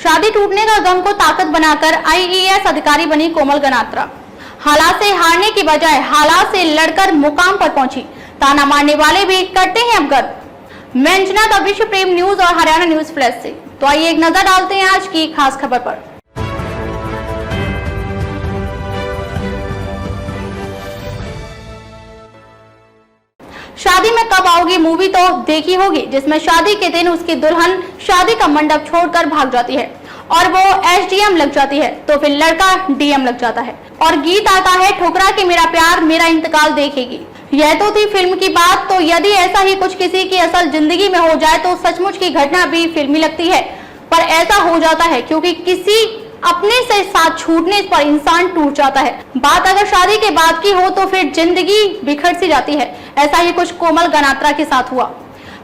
शादी टूटने का गम को ताकत बनाकर आईएएस अधिकारी बनी कोमल गनात्रा। हालात से हारने की बजाय हालात से लड़कर मुकाम पर पहुंची। ताना मारने वाले भी करते हैं अब गर्व। मैं अंजना द विश्व प्रेम न्यूज और हरियाणा न्यूज फ्लैश से। तो आइए एक नजर डालते हैं आज की खास खबर पर। शादी में कब आओगी मूवी तो देखी होगी, जिसमें शादी के दिन उसकी दुल्हन शादी का मंडप छोड़कर भाग जाती है और वो एसडीएम लग जाती है तो फिर लड़का डीएम लग जाता है और गीत आता है ठुकरा के मेरा प्यार मेरा इंतकाल देखेगी। यह तो थी फिल्म की बात, तो यदि ऐसा ही कुछ किसी की असल जिंदगी में हो जाए तो सचमुच की घटना भी फिल्मी लगती है। पर ऐसा हो जाता है क्योंकि किसी अपने से साथ छूटने पर इंसान टूट जाता है। बात अगर शादी के बाद की हो तो फिर जिंदगी बिखर सी जाती है। ऐसा ही कुछ कोमल गनात्रा के साथ हुआ।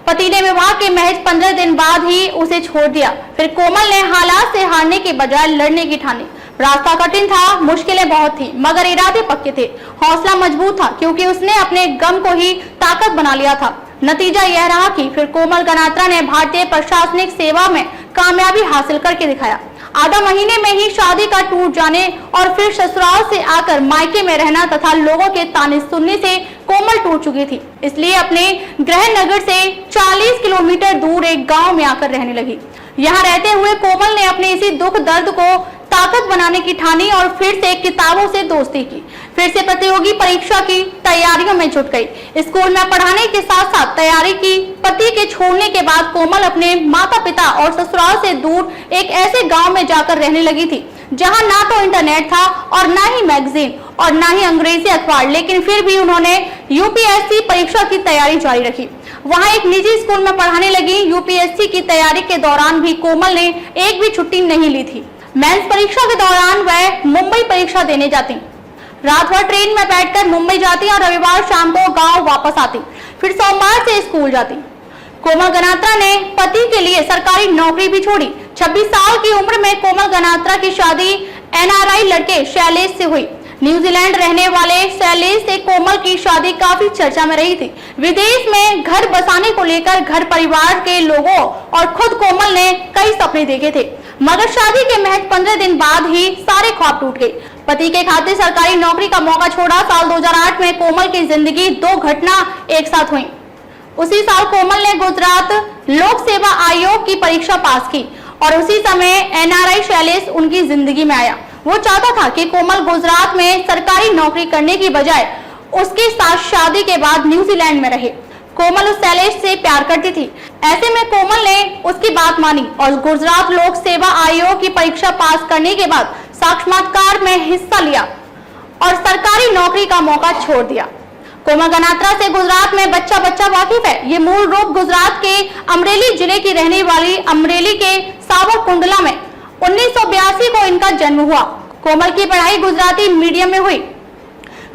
पति ने विवाह के महज 15 दिन बाद ही उसे छोड़ दिया। फिर कोमल ने हालात से हारने के बजाय लड़ने की ठानी। रास्ता कठिन था, मुश्किलें बहुत थी, मगर इरादे पक्के थे, हौसला मजबूत था क्योंकि उसने अपने गम को ही ताकत बना लिया था। नतीजा यह रहा कि फिर कोमल गनात्रा ने भारतीय प्रशासनिक सेवा में कामयाबी हासिल करके दिखाया। आधा महीने में ही शादी का टूट जाने और फिर ससुराल से आकर मायके में रहना तथा लोगों के ताने सुनने से कोमल टूट चुकी थी। इसलिए अपने गृह नगर से 40 किलोमीटर दूर एक गांव में आकर रहने लगी। यहाँ रहते हुए कोमल ने अपने इसी दुख दर्द को ताकत बनाने की ठानी और फिर से किताबों से दोस्ती की। फिर से प्रतियोगी परीक्षा की तैयारियों में जुट गई। स्कूल में पढ़ाने के साथ साथ तैयारी की। पति के छोड़ने के बाद कोमल अपने माता पिता और ससुराल से दूर एक ऐसे गांव में जाकर रहने लगी थी जहां ना तो इंटरनेट था और ना ही मैगजीन और ना ही अंग्रेजी अखबार, लेकिन फिर भी उन्होंने यूपीएससी परीक्षा की तैयारी जारी रखी। वहां एक निजी स्कूल में पढ़ाने लगी। यूपीएससी की तैयारी के दौरान भी कोमल ने एक भी छुट्टी नहीं ली थी। मेंस परीक्षा के दौरान वह मुंबई परीक्षा देने जाती। रात भर ट्रेन में बैठकर मुंबई जाती और रविवार शाम को गांव वापस आती। फिर सोमवार से स्कूल जाती। कोमल गनात्रा ने पति के लिए सरकारी नौकरी भी छोड़ी। 26 साल की उम्र में कोमल गनात्रा की शादी एनआरआई लड़के शैलेश से हुई। न्यूजीलैंड रहने वाले शैलेश से कोमल की शादी काफी चर्चा में रही थी। विदेश में घर बसाने को लेकर घर परिवार के लोगों और खुद कोमल ने कई सपने देखे थे, मगर शादी के महज 15 दिन बाद ही सारे ख्वाब टूट गए। पति के खातिर सरकारी नौकरी का मौका छोड़ा। साल 2008 में कोमल की जिंदगी 2 घटना एक साथ हुई। उसी साल कोमल ने गुजरात लोक सेवा आयोग की परीक्षा पास की और उसी समय एनआरआई शैलेश उनकी जिंदगी में आया। वो चाहता था कि कोमल गुजरात में सरकारी नौकरी करने की बजाय उसके साथ शादी के बाद न्यूजीलैंड में रहे। कोमल उस शैलेश से प्यार करती थी। ऐसे में कोमल ने उसकी बात मानी और गुजरात लोक सेवा आयोग की परीक्षा पास करने के बाद साक्षात्कार में हिस्सा लिया और सरकारी नौकरी का मौका छोड़ दिया। कोमल गनात्रा से गुजरात में बच्चा वाकिफ है। ये मूल रूप गुजरात के अमरेली जिले की रहने वाली अमरेली के सावरकुंडला में 1982 को इनका जन्म हुआ। कोमल की पढ़ाई गुजराती मीडियम में हुई।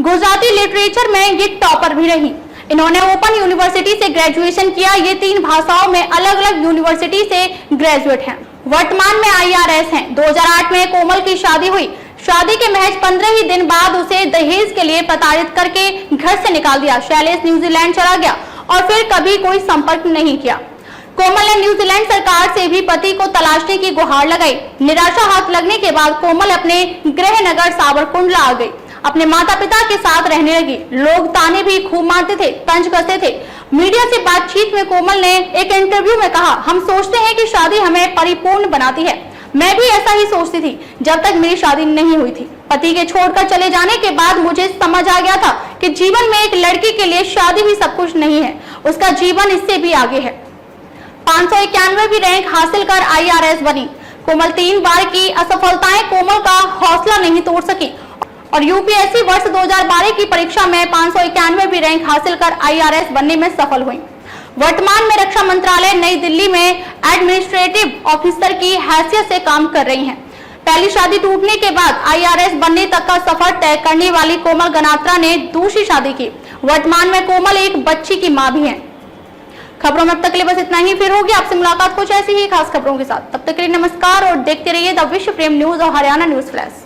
गुजराती लिटरेचर में ये टॉपर भी रही। इन्होंने ओपन यूनिवर्सिटी से ग्रेजुएशन किया। ये 3 भाषाओं में अलग अलग यूनिवर्सिटी से ग्रेजुएट हैं। वर्तमान में आईआरएस हैं। 2008 में कोमल की शादी हुई। शादी के महज 15 ही दिन बाद उसे दहेज के लिए प्रताड़ित करके घर से निकाल दिया। शैलेश न्यूजीलैंड चला गया और फिर कभी कोई संपर्क नहीं किया। कोमल ने न्यूजीलैंड सरकार से भी पति को तलाशने की गुहार लगाई। निराशा हाथ लगने के बाद कोमल अपने गृह नगर सावरकुंडला आ गई। अपने माता पिता के साथ रहने लगी। लोग ताने भी खूब मारते थे, तंज कसते थे। मीडिया से बातचीत में कोमल ने एक इंटरव्यू में कहा, हम सोचते हैं कि शादी हमें परिपूर्ण बनाती है। मैं भी ऐसा ही सोचती थी जब तक मेरी शादी नहीं हुई थी। पति के छोड़कर चले जाने के बाद मुझे समझ आ गया था कि जीवन में एक लड़की के लिए शादी भी सब कुछ नहीं है, उसका जीवन इससे भी आगे है। 591वीं रैंक हासिल कर आईआरएस बनी। कोमल 3 बार की असफलताएं कोमल का हौसला नहीं तोड़ सकी और यूपीएससी वर्ष 2012 की परीक्षा में 591वीं रैंक हासिल कर आईआरएस बनने में सफल हुई। वर्तमान में रक्षा मंत्रालय नई दिल्ली में एडमिनिस्ट्रेटिव ऑफिसर की हैसियत से काम कर रही हैं। पहली शादी टूटने के बाद आईआरएस बनने तक का सफर तय करने वाली कोमल गनात्रा ने दूसरी शादी की। वर्तमान में कोमल एक बच्ची की मां भी है। खबरों में अब तक के लिए बस इतना ही। फिर होगी आपसे मुलाकात कुछ ऐसी ही खास खबरों के साथ। तब तक के लिए नमस्कार और देखते रहिए द विश्व प्रेम न्यूज और हरियाणा न्यूज फ्लैश।